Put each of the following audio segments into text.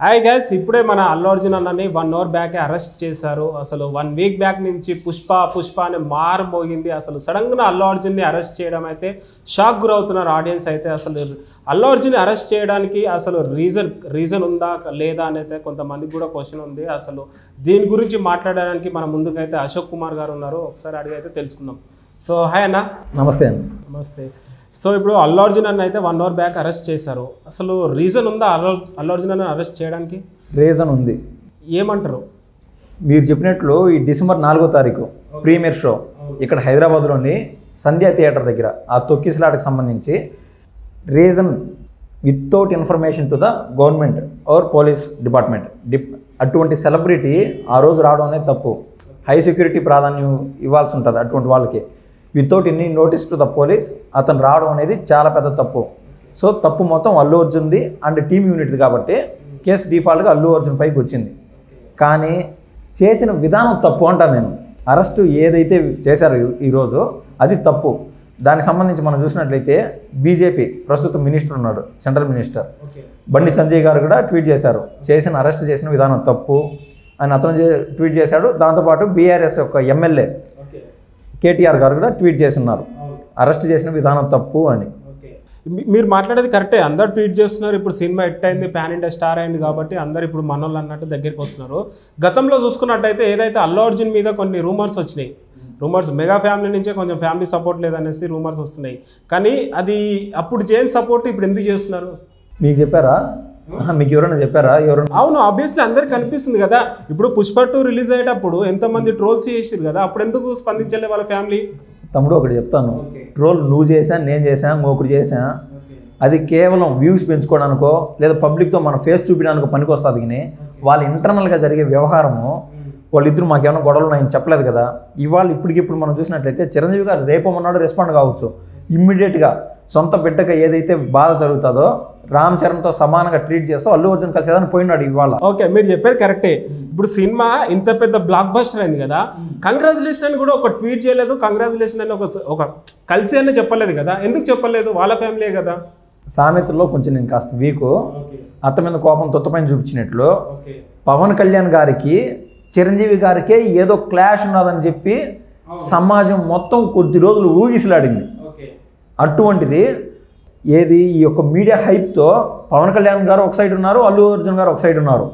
Hi guys, ఇప్పుడే మన అల్లు అర్జున్ అన్నని 1 అవర్ బ్యాక్ అరెస్ట్ చేశారు. అసలు 1 వీక్ బ్యాక్ నుంచి పుష్ప అని మారు మోగింది. అసలు సడన్గా అల్లు అర్జున్ని అరెస్ట్ చేయడం అయితే షాక్ గురవుతున్నారు ఆడియన్స్ అయితే. అసలు అల్లు అర్జున్ని అరెస్ట్ చేయడానికి అసలు రీజన్ ఉందా లేదా అనేది కొంతమందికి కూడా క్వశ్చన్ ఉంది. అసలు దీని గురించి మాట్లాడడానికి మన ముందుకైతే అశోక్ కుమార్ గారు ఉన్నారు. ఒకసారి అడిగైతే తెలుసుకుందాం. సో హాయ్ అన్న. నమస్తే అన్న. నమస్తే. సో ఇప్పుడు అల్లు అర్జున్ అన్న అయితే 1 అవర్ బ్యాక్ అరెస్ట్ చేశారు. అసలు రీజన్ ఉందా అల్లు అర్జున్ అన్న అరెస్ట్ చేయడానికి? రీజన్ ఉంది. ఏమంటారు? మీరు చెప్పినట్లు ఈ డిసెంబర్ 4వ తారీఖు ప్రీమియర్ షో ఇక్కడ హైదరాబాద్లోని సంధ్యా థియేటర్ దగ్గర ఆ తొక్కిసలాటకు సంబంధించి reason without information to the government are police department అటువంటి సెలబ్రిటీ ఆ రోజు రావడం అనేది తప్పు. హై సెక్యూరిటీ ప్రాధాన్యం ఇవ్వాల్సి ఉంటుంది అటువంటి వాళ్ళకి. Without any notice to the police అతను రావడం అనేది చాలా పెద్ద తప్పు. సో తప్పు మొత్తం అల్లు అర్జున్ది అండ్ టీమ్ యూనిట్ది కాబట్టి కేసు డిఫాల్ట్గా అల్లు అర్జున్ పైకి వచ్చింది. కానీ చేసిన విధానం తప్పు అంటాను నేను. అరెస్టు ఏదైతే చేశారో ఈరోజు అది తప్పు. దానికి సంబంధించి మనం చూసినట్లయితే బీజేపీ ప్రస్తుత మినిస్టర్ ఉన్నాడు, సెంట్రల్ మినిస్టర్ బండి సంజయ్ గారు కూడా ట్వీట్ చేశారు, అరెస్ట్ చేసిన విధానం తప్పు అని అతను ట్వీట్ చేశాడు. దాంతోపాటు బీఆర్ఎస్ యొక్క ఎమ్మెల్యే కేటీఆర్ గారు కూడా ట్వీట్ చేస్తున్నారు, అరెస్ట్ చేసిన విధానం తప్పు అని. మీరు మాట్లాడేది కరెక్టే, అందరు ట్వీట్ చేస్తున్నారు. ఇప్పుడు సినిమా హిట్ అయింది, పాన్ ఇండియా స్టార్ అయింది కాబట్టి అందరు ఇప్పుడు మనోళ్ళు అన్నట్టు దగ్గరికి వస్తున్నారు. గతంలో చూసుకున్నట్టయితే ఏదైతే అల్లు అర్జున్ మీద కొన్ని రూమర్స్ వచ్చినాయి, మెగా ఫ్యామిలీ నుంచే కొంచెం ఫ్యామిలీ సపోర్ట్ లేదనేసి రూమర్స్ వస్తున్నాయి. కానీ అది అప్పుడు చేయని సపోర్ట్ ఇప్పుడు ఎందుకు చేస్తున్నారు? మీకు చెప్పారా? మీకు ఎవరైనా చెప్పారా? అవును, ఆబ్వియస్లీ అందరికి కనిపిస్తుంది కదా. ఇప్పుడు పుష్ప 2 రిలీజ్ అయ్యేటప్పుడు ఎంతమంది ట్రోల్స్ చేసారు కదా, అప్పుడు ఎందుకు స్పందించలే వాళ్ళ ఫ్యామిలీ? తమ్ముడు ఒకటి చెప్తాను, ట్రోల్ నువ్వు చేశాను, నేను చేశాను, ఇంకొకటి చేశాను, అది కేవలం వ్యూస్ పెంచుకోవడానికో లేదా పబ్లిక్తో మన ఫేస్ చూపించడానికి పనికి వస్తుంది. కానీ వాళ్ళ ఇంటర్నల్గా జరిగే వ్యవహారము వాళ్ళిద్దరు మాకేమైనా గొడవలు ఉన్నాయని చెప్పలేదు కదా. ఇప్పటికిప్పుడు మనం చూసినట్లయితే చిరంజీవి గారు రేపమన్నాడు రెస్పాండ్ కావచ్చు. ఇమ్మీడియట్గా సొంత బిడ్డగా ఏదైతే బాధ జరుగుతుందో రామ్ చరణ్తో సమానంగా ట్రీట్ చేస్తూ అల్లు అర్జున్ కలిసేదాన్ని పోయినాడు ఇవాళ. ఓకే, మీరు చెప్పేది కరెక్టే. ఇప్పుడు సినిమా ఇంత పెద్ద బ్లాక్ బస్టర్ అయింది కదా, కంగ్రాచులేషన్ అని కూడా ఒక ట్వీట్ చేయలేదు, కంగ్రాచులేషన్ అని ఒక కలిసి అని చెప్పలేదు కదా. ఎందుకు చెప్పలేదు? వాళ్ళ ఫ్యామిలీ కదా. సామెతల్లో కొంచెం నేను కాస్త వీకు, అత్త మీద కోపం తొత్తపైన చూపించినట్లు పవన్ కళ్యాణ్ గారికి చిరంజీవి గారికే ఏదో క్లాష్ ఉన్నదని చెప్పి సమాజం మొత్తం కొద్ది రోజులు ఊగిసలాడింది. అటువంటిది ఈ యొక్క మీడియా హైప్తో పవన్ కళ్యాణ్ గారు ఒక సైడ్ ఉన్నారు, అల్లు అర్జున్ గారు ఒక సైడ్ ఉన్నారు.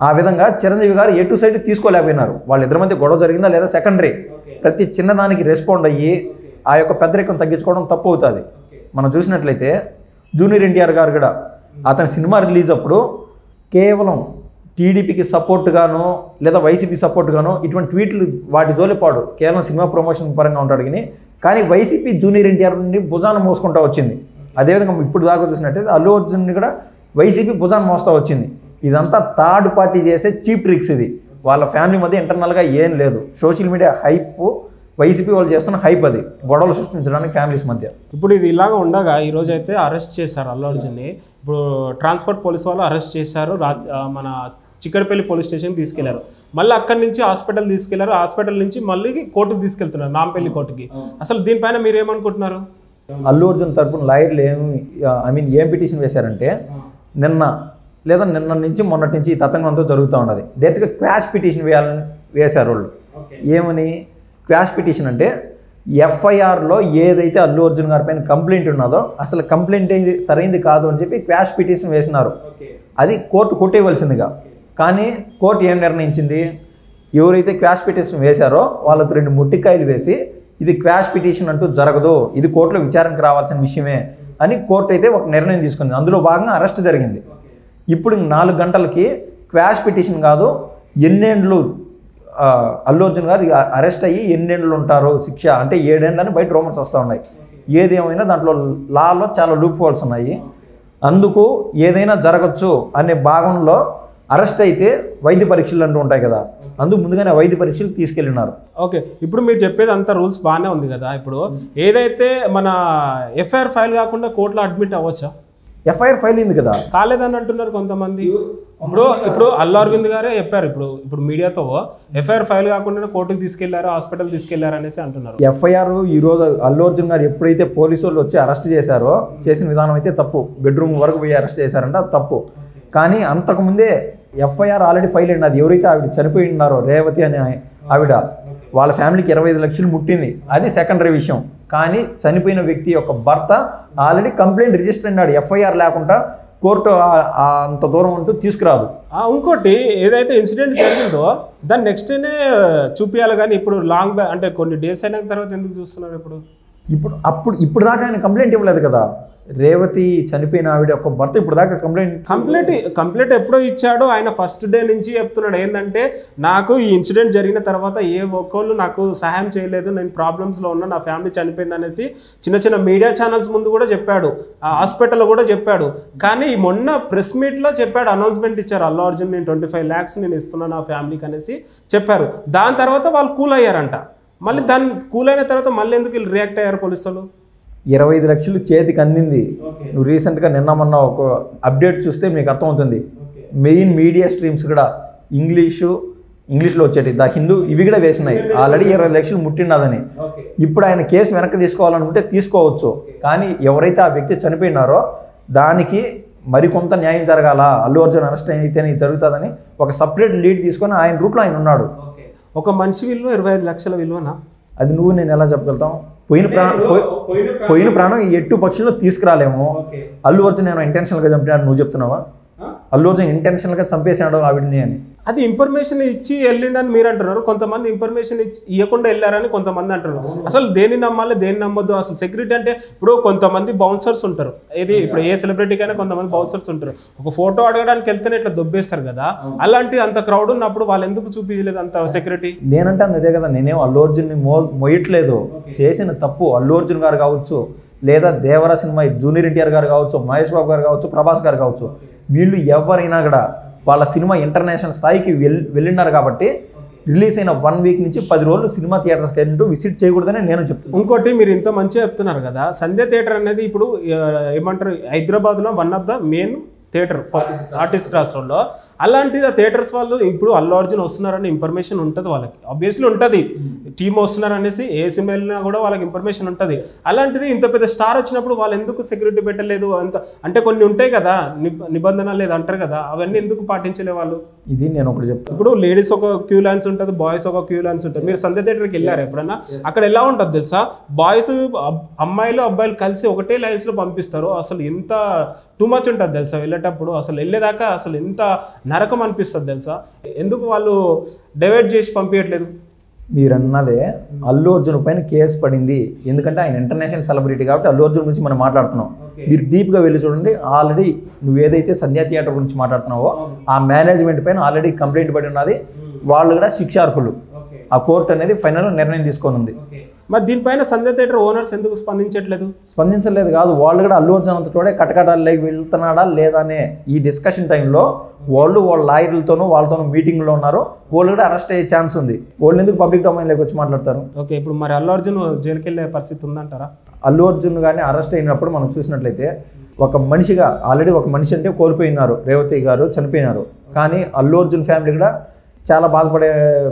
ఆ విధంగా చిరంజీవి గారు ఎటు సైడ్ తీసుకోలేకపోయినారు. వాళ్ళిద్దరి మధ్య గొడవ జరిగిందా లేదా సెకండరీ. ప్రతి చిన్నదానికి రెస్పాండ్ అయ్యి ఆ యొక్క పెద్దరికం తగ్గించుకోవడం తప్పు అవుతుంది. మనం చూసినట్లయితే జూనియర్ ఎన్టీఆర్ గారు కూడా అతని సినిమా రిలీజ్ అప్పుడు కేవలం టీడీపీకి సపోర్ట్గానో లేదా వైసీపీ సపోర్ట్గానో ఇటువంటి ట్వీట్లు వాటి జోలిపాడు, కేవలం సినిమా ప్రమోషన్ పరంగా ఉంటాడు. కానీ వైసీపీ జూనియర్ ఎన్టీఆర్ నుండి భుజాన్ని మోసుకుంటూ వచ్చింది. అదేవిధంగా ఇప్పుడు దాకా చూసినట్టయితే అల్లు అర్జున్ని కూడా వైసీపీ భుజాన్ని మోస్తూ వచ్చింది. ఇదంతా థర్డ్ పార్టీ చేసే చీప్ ట్రిక్స్. ఇది వాళ్ళ ఫ్యామిలీ మధ్య ఇంటర్నల్గా ఏం లేదు. సోషల్ మీడియా హైప్, వైసీపీ వాళ్ళు చేస్తున్న హైప్, అది గొడవలు సృష్టించడానికి ఫ్యామిలీస్ మధ్య. ఇప్పుడు ఇది ఇలాగ ఉండగా ఈరోజు అయితే అరెస్ట్ చేశారు అల్లు అర్జున్ని. ఇప్పుడు ట్రాన్స్పోర్ట్ పోలీస్ వాళ్ళు అరెస్ట్ చేశారు, మన చిక్కడపల్లి పోలీస్ స్టేషన్కి తీసుకెళ్లారు. మళ్ళీ అక్కడి నుంచి హాస్పిటల్ తీసుకెళ్లారు, హాస్పిటల్ నుంచి మళ్ళీ కోర్టుకు తీసుకెళ్తున్నారు, నాంపల్లి కోర్టుకి. అసలు దీనిపైన మీరు ఏమనుకుంటున్నారు? అల్లు అర్జున్ తరపున లాయర్లు ఏం పిటిషన్ వేశారంటే నిన్న నుంచి మొన్నటి నుంచి ఈ తతంగంతో జరుగుతూ ఉన్నది. డైరెక్ట్గా క్వాష్ పిటిషన్ వేశారు వాళ్ళు. ఏమని క్వాష్ పిటిషన్ అంటే ఎఫ్ఐఆర్లో ఏదైతే అల్లు అర్జున్ గారి పైన కంప్లైంట్ ఉన్నదో అసలు కంప్లైంట్ సరైంది కాదు అని చెప్పి క్వాష్ పిటిషన్ వేసినారు. అది కోర్టు కొట్టేయవలసిందిగా. కానీ కోర్టు ఏం నిర్ణయించింది, ఎవరైతే క్వాష్ పిటిషన్ వేశారో వాళ్ళకు 2 ముట్టికాయలు వేసి ఇది క్వాష్ పిటిషన్ అంటూ జరగదు, ఇది కోర్టులో విచారణకు రావాల్సిన విషయమే అని కోర్టు అయితే ఒక నిర్ణయం తీసుకుంది. అందులో భాగంగా అరెస్ట్ జరిగింది. ఇప్పుడు 4 గంటలకి క్వాష్ పిటిషన్ కాదు, ఎన్నేండ్లు అల్లు అర్జున్ గారు అరెస్ట్ అయ్యి ఎన్నేండ్లు ఉంటారు శిక్ష అంటే 7 ఏళ్ళని బయట రూమర్స్ వస్తూ ఉన్నాయి. ఏదేమైనా దాంట్లో లాలో చాలా లూప్ హోల్స్ ఉన్నాయి. అందుకు ఏదైనా జరగచ్చు అనే భాగంలో అరెస్ట్ అయితే వైద్య పరీక్షలు అంటూ ఉంటాయి కదా, అందుకు ముందుగానే వైద్య పరీక్షలు తీసుకెళ్ళినారు. ఓకే, ఇప్పుడు మీరు చెప్పేది అంతా రూల్స్ బాగానే ఉంది కదా. ఇప్పుడు ఏదైతే మన ఎఫ్ఐఆర్ ఫైల్ కాకుండా కోర్టులో అడ్మిట్ అవ్వచ్చా? ఎఫ్ఐఆర్ ఫైల్ అయింది కదా, కాలేదని అంటున్నారు కొంతమంది. ఇప్పుడు అల్లు అరవింద్ గారే చెప్పారు, ఇప్పుడు మీడియాతో ఎఫ్ఐఆర్ ఫైల్ కాకుండా కోర్టుకు తీసుకెళ్లారు, హాస్పిటల్ తీసుకెళ్లారు అనేసి అంటున్నారు. ఎఫ్ఐఆర్ ఈరోజు అల్లు అర్జున్ గారు ఎప్పుడైతే పోలీసు వాళ్ళు వచ్చి అరెస్ట్ చేశారో చేసిన విధానం అయితే తప్పు. బెడ్రూమ్ వరకు పోయి అరెస్ట్ చేశారంటే అది తప్పు. కానీ అంతకుముందే ఎఫ్ఐఆర్ ఆల్రెడీ ఫైల్ అయింది. అది ఎవరైతే ఆవిడ చనిపోయి ఉన్నారో రేవతి అనే ఆవిడ, వాళ్ళ ఫ్యామిలీకి 25 లక్షలు ముట్టింది, అది సెకండరీ విషయం. కానీ చనిపోయిన వ్యక్తి యొక్క భర్త ఆల్రెడీ కంప్లైంట్ రిజిస్టర్ అయినాడు. ఎఫ్ఐఆర్ లేకుండా కోర్టు అంత దూరం ఉంటూ తీసుకురాదు. ఇంకోటి ఏదైతే ఇన్సిడెంట్ జరిగిందో దాన్ని నెక్స్ట్ డేనే చూపించాలి, కానీ ఇప్పుడు లాంగ్ అంటే కొన్ని డేస్ అయిన తర్వాత ఎందుకు చూస్తున్నారు ఇప్పుడు దాకా ఆయన కంప్లైంట్ ఇవ్వలేదు కదా. రేవతి చనిపోయిన ఆవిడ యొక్క భర్త ఇప్పుడు దాకా కంప్లైంట్ ఎప్పుడో ఇచ్చాడో ఆయన ఫస్ట్ డే నుంచి చెప్తున్నాడు ఏంటంటే నాకు ఈ ఇన్సిడెంట్ జరిగిన తర్వాత ఏ ఒక్కళ్ళు నాకు సహాయం చేయలేదు, నేను ప్రాబ్లమ్స్లో ఉన్నా, నా ఫ్యామిలీ చనిపోయింది అనేసి చిన్న మీడియా ఛానల్స్ ముందు కూడా చెప్పాడు, హాస్పిటల్లో కూడా చెప్పాడు. కానీ మొన్న ప్రెస్ మీట్లో చెప్పాడు, అనౌన్స్మెంట్ ఇచ్చారు, అల్లు అర్జున్ నేను 25 lakhs నేను ఇస్తున్నాను నా ఫ్యామిలీకి అనేసి చెప్పారు. దాని తర్వాత వాళ్ళు కూల్ అయ్యారంట. మళ్ళీ దాన్ని కూల్ అయిన తర్వాత మళ్ళీ ఎందుకు రియాక్ట్ అయ్యారు పోలీసులు? 25 లక్షలు చేతికి అందింది. నువ్వు రీసెంట్గా నిన్న మొన్న ఒక అప్డేట్ చూస్తే మీకు అర్థమవుతుంది. మెయిన్ మీడియా స్ట్రీమ్స్ కూడా ఇంగ్లీష్లో వచ్చేటి ద హిందూ ఇవి కూడా వేసినాయి. ఆల్రెడీ 20 లక్షలు ముట్టినదని. ఇప్పుడు ఆయన కేసు వెనక్కి తీసుకోవాలనుకుంటే తీసుకోవచ్చు. కానీ ఎవరైతే ఆ వ్యక్తి చనిపోయినారో దానికి మరికొంత న్యాయం జరగాల, అల్లు అర్జున్ అరెస్ట్ అయితేనే జరుగుతుందని ఒక సపరేట్ లీడ్ తీసుకొని ఆయన రూట్లో ఆయన ఉన్నాడు. ఒక మనిషి విలువ 25 లక్షల విలువనా? అది నువ్వు నేను ఎలా చెప్పగలుగుతాం? పోయిన ప్రాణం ఈ ఎట్టు పక్షుల్లో తీసుకురాలేము. అల్లు అర్జున్ నేను ఇంటెన్షనల్గా చంపినాడు నువ్వు చెప్తున్నావా? అల్లు అర్జున్ ఇంటెన్షనల్గా చంపేసాడు ఆవిడని అని. అది ఇన్ఫర్మేషన్ ఇచ్చి వెళ్ళిండని మీరు అంటున్నారు, కొంతమంది ఇన్ఫర్మేషన్ ఇవ్వకుండా వెళ్ళారని కొంతమంది అంటున్నారు. అసలు దేన్ని నమ్మాలి దేన్ని నమ్మొద్దు? అసలు సెక్యూరిటీ అంటే ఇప్పుడు కొంతమంది బౌన్సర్స్ ఉంటారు, ఇది ఇప్పుడు ఏ సెలబ్రిటీకైనా కొంతమంది బౌన్సర్స్ ఉంటారు. ఒక ఫోటో అడగడానికి వెళ్తేనే ఇట్లా దొబ్బేస్తారు కదా, అలాంటి అంత క్రౌడ్ ఉన్నప్పుడు వాళ్ళు ఎందుకు చూపించలేదు అంత సెక్యూరిటీ? నేనంటే అదే కదా, నేనేం అల్లు అర్జున్ని మొయ్యట్లేదు. చేసిన తప్పు అల్లు అర్జున్ గారు కావచ్చు, లేదా దేవరా సినిమా జూనియర్ ఎన్టీఆర్ గారు కావచ్చు, మహేష్ బాబు గారు కావచ్చు, ప్రభాస్ గారు కావచ్చు, వీళ్ళు ఎవరైనా కూడా వాళ్ళ సినిమా ఇంటర్నేషనల్ స్థాయికి వెళ్ళినారు కాబట్టి రిలీజ్ అయిన 1 వీక్ నుంచి 10 రోజులు సినిమా థియేటర్స్కి వెళ్ళినట్టు విజిట్ చేయకూడదని నేను చెప్తాను. ఇంకోటి మీరు ఇంత మంచిగా చెప్తున్నారు కదా, సంధ్య థియేటర్ అనేది ఇప్పుడు ఏమంటారు హైదరాబాద్లో one of the main theatre artist cross రోడ్లో. అలాంటిది ఆ థియేటర్స్ వాళ్ళు ఇప్పుడు అల్లు అర్జున్ వస్తున్నారని ఇన్ఫర్మేషన్ ఉంటుంది వాళ్ళకి, ఆబ్వియస్లీ ఉంటుంది. టీమ్ వస్తున్నారు అనేసి ఏ సినిమా వెళ్ళినా కూడా వాళ్ళకి ఇన్ఫర్మేషన్ ఉంటుంది. అలాంటిది ఇంత పెద్ద స్టార్ వచ్చినప్పుడు వాళ్ళు ఎందుకు సెక్యూరిటీ పెట్టలేదు? అంత అంటే కొన్ని ఉంటాయి కదా నిబంధనలు లేదు అంటారు కదా, అవన్నీ ఎందుకు పాటించలే వాళ్ళు? ఇది నేను ఒకటి చెప్తాను. ఇప్పుడు లేడీస్ ఒక క్యూ లైన్స్ ఉంటుంది, బాయ్స్ ఒక క్యూ లైన్స్ ఉంటుంది. మీరు సంధ్య థియేటర్కి వెళ్ళారు ఎప్పుడన్నా? అక్కడ ఎలా ఉంటుంది తెలుసా, బాయ్స్ అమ్మాయిలు అబ్బాయిలు కలిసి ఒకటే లైన్స్లో పంపిస్తారు. అసలు ఎంత టూ మచ్ ఉంటుంది తెలుసా వెళ్ళేటప్పుడు, అసలు వెళ్ళేదాకా అసలు ఎంత నరకం అనిపిస్తుంది తెలుసా. ఎందుకు వాళ్ళు డైవర్ట్ చేసి పంపించట్లేదు? మీరు అన్నదే అల్లు అర్జున్ పైన కేసు పడింది, ఎందుకంటే ఆయన ఇంటర్నేషనల్ సెలబ్రిటీ కాబట్టి అల్లు అర్జున్ గురించి మనం మాట్లాడుతున్నాం. మీరు డీప్గా వెళ్ళి చూడండి, ఆల్రెడీ నువ్వు ఏదైతే సంధ్యా థియేటర్ గురించి మాట్లాడుతున్నావో ఆ మేనేజ్మెంట్ పైన ఆల్రెడీ కంప్లైంట్ పడి ఉన్నది. వాళ్ళు కూడా శిక్షార్హులు. ఆ కోర్టు అనేది ఫైనల్ నిర్ణయం తీసుకొని ఉంది. మరి దీనిపైన సంధ్య థియేటర్ ఓనర్స్ ఎందుకు స్పందించలేదు కాదు, వాళ్ళు కూడా అల్లు అర్జున్ అంతటోడే కటకటాల్లోకి వెళ్తున్నాడా లేదా అనే ఈ డిస్కషన్ టైంలో వాళ్ళ లాయర్లతోనూ వాళ్ళతోనూ మీటింగ్లో ఉన్నారు. వాళ్ళు కూడా అరెస్ట్ అయ్యే ఛాన్స్ ఉంది. వాళ్ళు ఎందుకు పబ్లిక్ డొమైన్లోకి వచ్చి మాట్లాడతారు? ఓకే, ఇప్పుడు మరి అల్లు అర్జున్ జైలుకి వెళ్ళే పరిస్థితి ఉందంటారా? అల్లు అర్జున్ కానీ అరెస్ట్ అయినప్పుడు మనం చూసినట్లయితే ఒక మనిషిగా ఆల్రెడీ ఒక మనిషి అంటే కోల్పోయినారు, రేవతి గారు చనిపోయినారు. కానీ అల్లు అర్జున్ ఫ్యామిలీ కూడా చాలా బాధపడే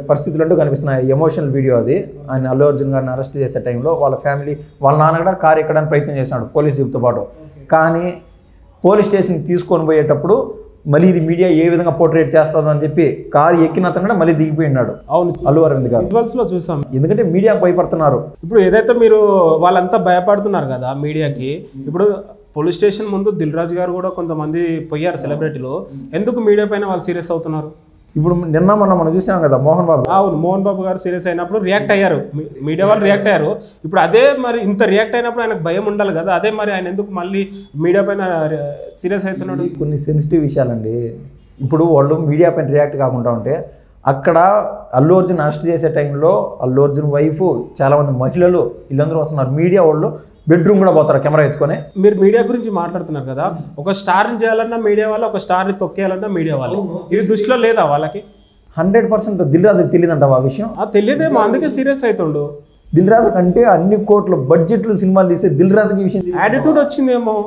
పరిస్థితులు అంటూ కనిపిస్తున్నాయి. ఎమోషనల్ వీడియో అది. ఆయన అల్లు అర్జున్ గారిని అరెస్ట్ చేసే టైంలో వాళ్ళ ఫ్యామిలీ వాళ్ళ నాన్న కూడా కారు ఎక్కడానికి ప్రయత్నం చేశాడు పోలీస్ జీప్తో పాటు. కానీ పోలీస్ స్టేషన్కి తీసుకొని పోయేటప్పుడు మళ్ళీ ఇది మీడియా ఏ విధంగా పోర్ట్రేట్ చేస్తుందో అని చెప్పి కారు ఎక్కిన అతను కూడా మళ్ళీ దిగిపోయినాడు. అవును, అల్లు అరవింద్ గారు విజువల్స్లో చూసాం. ఎందుకంటే మీడియా భయపడుతున్నారు. ఇప్పుడు ఏదైతే మీరు వాళ్ళంతా భయపడుతున్నారు కదా మీడియాకి, ఇప్పుడు పోలీస్ స్టేషన్ ముందు దిల్ రాజు గారు కూడా కొంతమంది పోయారు సెలబ్రిటీలు, ఎందుకు మీడియా పైన వాళ్ళు సీరియస్ అవుతున్నారు? ఇప్పుడు నిన్న మనం చూసాం కదా మోహన్ బాబు. అవును, మోహన్ బాబు గారు సీరియస్ అయినప్పుడు రియాక్ట్ అయ్యారు, మీడియా వాళ్ళు రియాక్ట్ అయ్యారు. ఇప్పుడు అదే మరి ఇంత రియాక్ట్ అయినప్పుడు ఆయనకు భయం ఉండాలి కదా, అదే మరి ఆయన ఎందుకు మళ్ళీ మీడియా పైన సీరియస్ అవుతున్నాడు? కొన్ని సెన్సిటివ్ విషయాలండి. ఇప్పుడు వాళ్ళు మీడియా పైన రియాక్ట్ కాకుండా ఉంటే అక్కడ అల్లు అర్జున్ అరెస్ట్ చేసే టైంలో అల్లు అర్జున్ వైఫ్ చాలామంది మహిళలు వీళ్ళందరూ వస్తున్నారు. మీడియా వాళ్ళు బెడ్రూమ్ కూడా పోతారు కెమెరా ఎత్తుకొని. మీరు మీడియా గురించి మాట్లాడుతున్నారు కదా, ఒక స్టార్ని చేయాలన్నా మీడియా వాళ్ళు, ఒక స్టార్ని తొక్కేయాలన్నా మీడియా వాళ్ళు. ఇది దృష్టిలో లేదా వాళ్ళకి? 100% దిల్ రాజుకి తెలియదంటావా ఆ విషయం? తెలియదేమో, అందుకే సీరియస్ అవుతుండు. దిల్ రాజు అంటే అన్ని కోట్ల బడ్జెట్లు సినిమాలు తీసే దిల్ రాజుకి ఈ విషయం యాటిట్యూడ్ వచ్చిందేమో.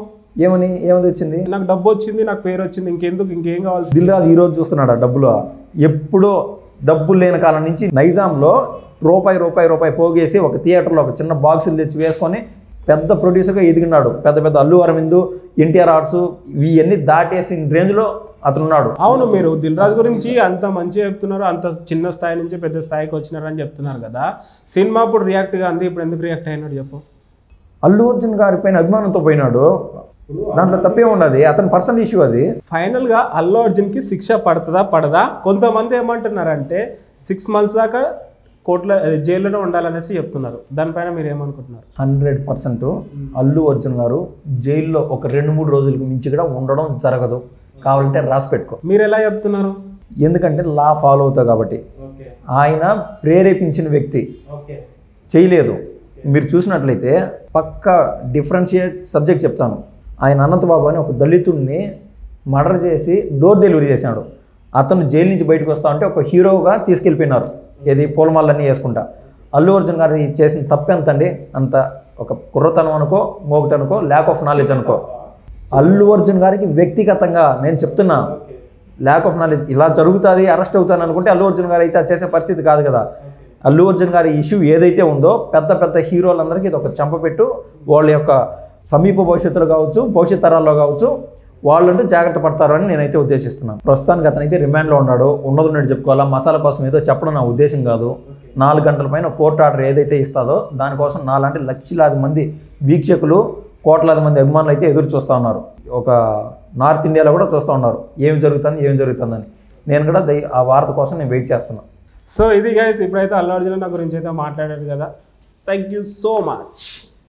ఏమని వచ్చింది? నాకు డబ్బు వచ్చింది, నాకు పేరు వచ్చింది, ఇంకేం కావాలి? దిల్ రాజు ఈరోజు చూస్తున్నాడు ఆ డబ్బులు. ఎప్పుడో డబ్బులు లేని కాలం నుంచి నైజాంలో రూపాయి పోగేసి ఒక థియేటర్లో ఒక చిన్న బాక్సులు తెచ్చి వేసుకొని పెద్ద ప్రొడ్యూసర్గా ఎదిగినాడు. పెద్ద అల్లు అరవింద్, ఎన్టీఆర్ ఆర్ట్స్ ఇవన్నీ దాటేసిన రేంజ్లో అతను ఉన్నాడు. అవును, మీరు దిల్ రాజు గురించి అంత మంచి చెప్తున్నారు, అంత చిన్న స్థాయి నుంచి పెద్ద స్థాయికి వచ్చినారు అని చెప్తున్నారు కదా. సినిమా ఇప్పుడు రియాక్ట్గా అంది, ఇప్పుడు ఎందుకు రియాక్ట్ అయినాడు చెప్పు? అల్లు అర్జున్ గారి పైన అభిమానంతో పోయినాడు, దాంట్లో తప్పే ఉన్నది, అతని పర్సనల్ ఇష్యూ అది. ఫైనల్గా అల్లు అర్జున్కి శిక్ష పడుతుందా పడదా? కొంతమంది ఏమంటున్నారంటే 6 months దాకా కోర్టులో జైల్లోనే ఉండాలనేసి చెప్తున్నారు. దానిపైన మీరు ఏమనుకుంటున్నారు? 100% అల్లు అర్జున్ గారు జైల్లో ఒక 2-3 రోజులకు మించి కూడా ఉండడం జరగదు. కావాలంటే రాసి పెట్టుకో. మీరు ఎలా చెప్తున్నారు? ఎందుకంటే లా ఫాలో అవుతావు కాబట్టి. ఆయన ప్రేరేపించిన వ్యక్తి చేయలేదు. మీరు చూసినట్లయితే పక్క డిఫరెన్షియేట్ సబ్జెక్ట్ చెప్తాను. ఆయన అనంతబాబు అని ఒక దళితుడిని మర్డర్ చేసి డోర్ డెలివరీ చేశాడు. అతను జైలు నుంచి బయటకు వస్తా ఉంటే ఒక హీరోగా తీసుకెళ్ళిపోయినారు, ఏది పూలమాలన్నీ వేసుకుంటా. అల్లు అర్జున్ గారి చేసిన తప్పు ఎంత అండి? అంత ఒక కుర్రతనం అనుకో, మోగటనుకో, ల్యాక్ ఆఫ్ నాలెడ్జ్ అనుకో. అల్లు అర్జున్ గారికి వ్యక్తిగతంగా నేను చెప్తున్నా, ల్యాక్ ఆఫ్ నాలెడ్జ్. ఇలా జరుగుతుంది, అరెస్ట్ అవుతాను అనుకుంటే అల్లు అర్జున్ గారు అయితే చేసే పరిస్థితి కాదు కదా. అల్లు అర్జున్ గారి ఇష్యూ ఏదైతే ఉందో పెద్ద పెద్ద హీరోలందరికీ ఇది ఒక చెంపపెట్టు. వాళ్ళ యొక్క సమీప భవిష్యత్తులో కావచ్చు, భవిష్యత్ తరాల్లో కావచ్చు, వాళ్ళంటూ జాగ్రత్త పడతారు అని నేనైతే ఉద్దేశిస్తున్నాను. ప్రస్తుతానికి అతనైతే రిమాండ్లో ఉన్నాడు. ఉన్నది చెప్పుకోవాలా, మసాలా కోసం ఏదో చెప్పడం నా ఉద్దేశం కాదు. 4 గంటల పైన కోర్టు ఆర్డర్ ఏదైతే ఇస్తుందో దానికోసం నాలాంటి లక్షలాది మంది వీక్షకులు, కోట్లాది మంది అభిమానులు అయితే ఎదురు చూస్తూ ఉన్నారు. ఒక నార్త్ ఇండియాలో కూడా చూస్తూ ఉన్నారు ఏం జరుగుతుందని. నేను కూడా ఆ వార్త కోసం నేను వెయిట్ చేస్తున్నాను. సో ఇది గైస్, ఇప్పుడైతే అల్లు అర్జున్ గురించి అయితే మాట్లాడారు కదా. Thank you so much.